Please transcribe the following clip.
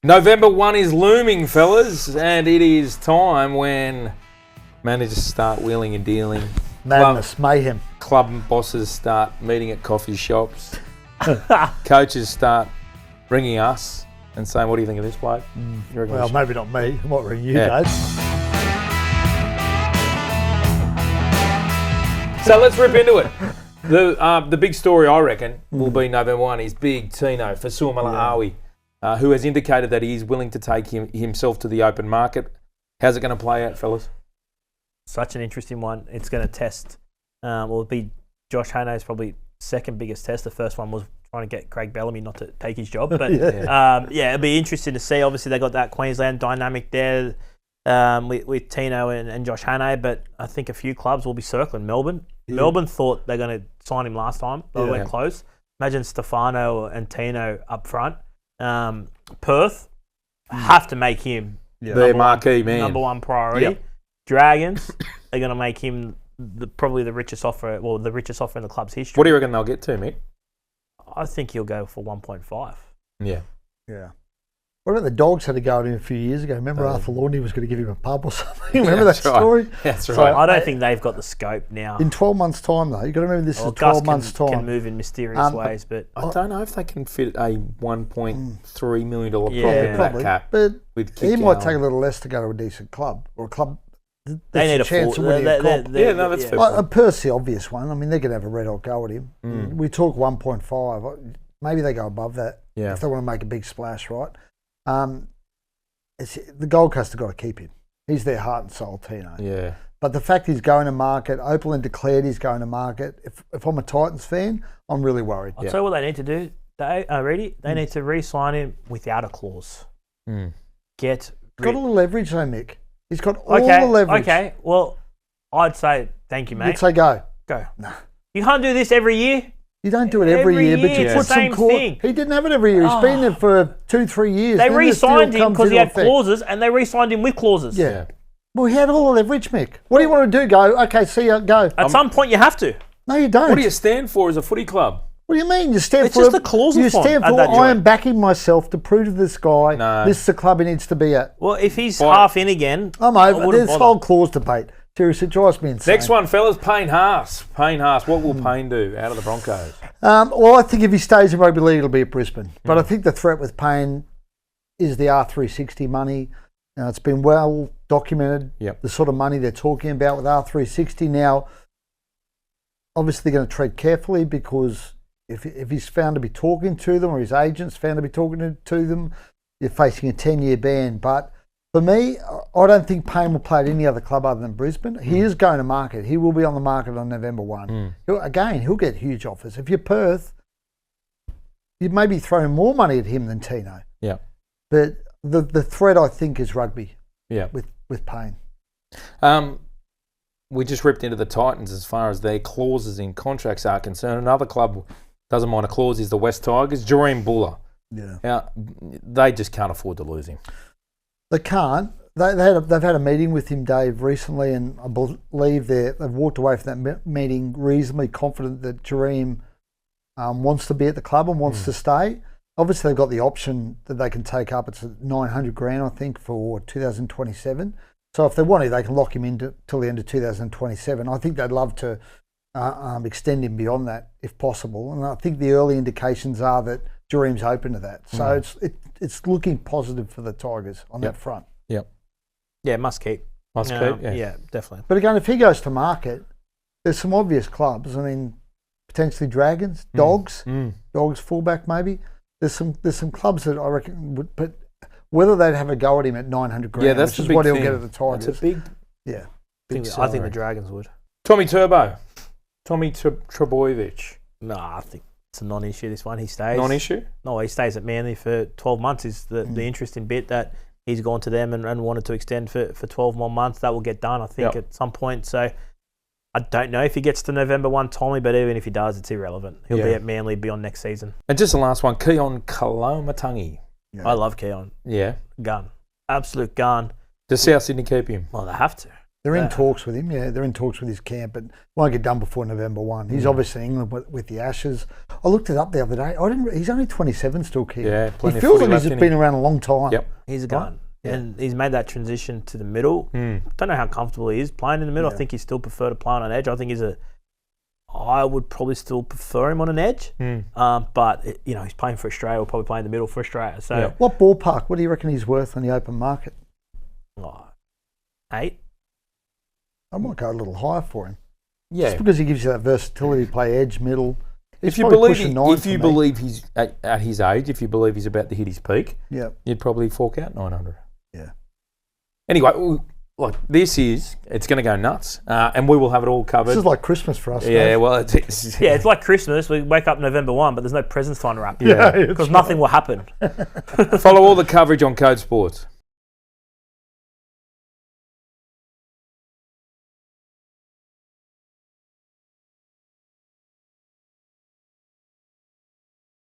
November 1 is looming, fellas, and it is time when managers start wheeling and dealing. Madness, mayhem. Club bosses start meeting at coffee shops. Coaches start ringing us and saying, what do you think of this bloke? Well, maybe not me. I might ring you, Dave. So let's rip into it. The big story, I reckon, will be November 1 is big Tino Fa'asuamaleaui, who has indicated that he is willing to take himself to the open market. How's it going to play out, fellas? Such an interesting one. It's going to test. It'll be Josh Hannay's probably second biggest test. The first one was trying to get Craig Bellamy not to take his job. But it'll be interesting to see. Obviously, they got that Queensland dynamic there with Tino and Josh Hannay. But I think a few clubs will be circling Melbourne. Yeah. Melbourne thought they're going to sign him last time. They went close. Imagine Stefano and Tino up front. Perth have to make him their marquee man, number one priority. Yep. Dragons are going to make him probably the richest offer. Well, the richest offer in the club's history. What do you reckon they'll get to, Mick? I think he'll go for 1.5. Yeah. What about the Dogs had a go at him a few years ago? Remember Arthur Laundy was going to give him a pub or something? Remember that story? That's right. So I don't think they've got the scope now. In 12 months' time, though. You've got to remember this is 12 months' time. Can move in mysterious ways, but I don't know if they can fit a $1.3 million profit in that cap. But he might take a little less to go to a decent club or a club. They need a chance of winning a comp. That's fair. Perth's the obvious one. I mean, they're going to have a red hot go at him. We talk 1.5. Maybe they go above that if they want to make a big splash, right? The Gold Coast have got to keep him. He's their heart and soul, Tino. Yeah. But the fact he's going to market, Opalyn declared he's going to market. If I'm a Titans fan, I'm really worried. I'll tell you what they need to do, Reedy. They need to re-sign him without a clause. Got all the leverage though, Mick. He's got all the leverage. Okay, well, I'd say thank you, mate. You'd say go. Go. No. You can't do this every year. You don't do it every year, but you put some clause. He didn't have it every year. He's been there for 2-3 years. They re-signed him because he had clauses, and they re-signed him with clauses. Yeah. Well, he had all the leverage, Mick. What do you want to do? Go. Okay, see you. Go. At some point, you have to. No, you don't. What do you stand for as a footy club? What do you mean? You stand it's for just a clause. You stand for. I am backing myself to prove to this guy this is the club he needs to be at. Well, if he's half in again, I'm over. There's whole clause debate. Seriously, it drives me insane. Next one, fellas, Payne Haas. Payne Haas, what will Payne do out of the Broncos? Well, I think if he stays in rugby league, it'll be at Brisbane. But I think the threat with Payne is the R360 money. It's been well documented, the sort of money they're talking about with R360. Now, obviously they're going to tread carefully because if he's found to be talking to them or his agent's found to be talking to them, you're facing a 10-year ban. But for me, I don't think Payne will play at any other club other than Brisbane. He is going to market. He will be on the market on November 1. He'll get huge offers. If you're Perth, you'd maybe throw more money at him than Tino. Yeah. But the threat, I think, is rugby. Yeah. With Payne. We just ripped into the Titans as far as their clauses in contracts are concerned. Another club doesn't mind a clause is the West Tigers. Jahream Bula. Yeah. Now, they just can't afford to lose him. They can't. They've had a meeting with him, Dave, recently, and I believe they've walked away from that meeting reasonably confident that Jahream wants to be at the club and wants to stay. Obviously, they've got the option that they can take up. It's $900,000, I think, for 2027. So if they want to, they can lock him in till the end of 2027. I think they'd love to extend him beyond that if possible. And I think the early indications are that Jahream's open to that. So it's looking positive for the Tigers on that front. Yep. Yeah, must keep. Yeah, definitely. But again, if he goes to market, there's some obvious clubs. I mean, potentially Dragons, Dogs, Dogs fullback maybe. There's some clubs that I reckon would, but whether they'd have a go at him at $900,000, that's which is what he'll get at the Tigers. That's a big, I think the Dragons would. Tommy Trbojevic. No, I think it's a non-issue. This one, he stays. Non-issue? No, he stays at Manly for 12 months. Is the interesting bit that he's gone to them and wanted to extend for 12 more months. That will get done, I think, at some point. So I don't know if he gets to November 1, Tommy, but even if he does, it's irrelevant. He'll be at Manly beyond next season. And just the last one, Keon Kalomatangi. Yeah. I love Keon. Yeah. Gun. Absolute gun. Does South Sydney keep him? Well, they have to. They're in talks with him. Yeah, they're in talks with his camp, but won't get done before November 1. He's obviously in England with the Ashes. I looked it up the other day. He's only 27 still, kid. Yeah, he feels like he's been around a long time. Yep. He's a gun. Yeah. And he's made that transition to the middle. Don't know how comfortable he is playing in the middle. I think he still prefer to play on an edge. I think I would probably still prefer him on an edge. But he's playing for Australia. We'll probably play in the middle for Australia. So what ballpark? What do you reckon he's worth on the open market? 8. I might go a little higher for him. Yeah, just because he gives you that versatility, play edge, middle. If you believe he's at his age, if you believe he's about to hit his peak, you'd probably fork out 900. Yeah. Anyway, it's going to go nuts, and we will have it all covered. This is like Christmas for us. Yeah, guys. well, it's it's like Christmas. We wake up November 1, but there's no presents to unwrap. Yeah, because nothing will happen. Follow all the coverage on Code Sports.